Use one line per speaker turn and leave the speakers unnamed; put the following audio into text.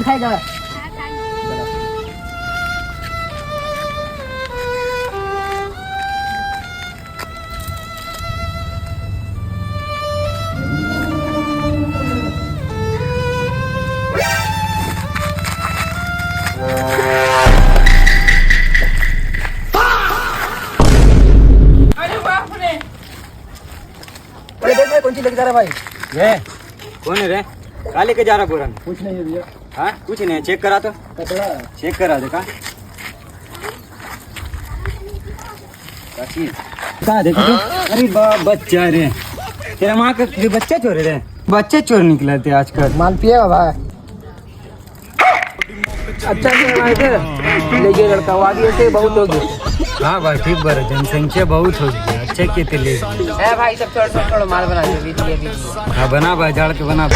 Chocolate खाएगा? अरे देख भाई कौन सी लेके जा रहा है भाई?
ये कौन है रे? कहाँ लेके जा रहा पुरान?
कुछ नहीं है भैया।
हाँ कुछ नहीं, चेक करा तो,
कचरा है।
चेक करा दे का चीज कहाँ देखो तो? अरे बच्चा रे, तेरा माँ का बच्चा चोर रे, बच्चे चोर निकले थे आजकल।
माल पिएगा भाई? अच्छा से लेके लड़का वो आगे से बहुत हो गए।
हाँ भाई ठीक बार जनसंख्या बहुत हो गई, अच्छे के लिए
है भाई सब छोड़ माल बना दो वीडियो।
हाँ बना भाई, झाड़ के बना।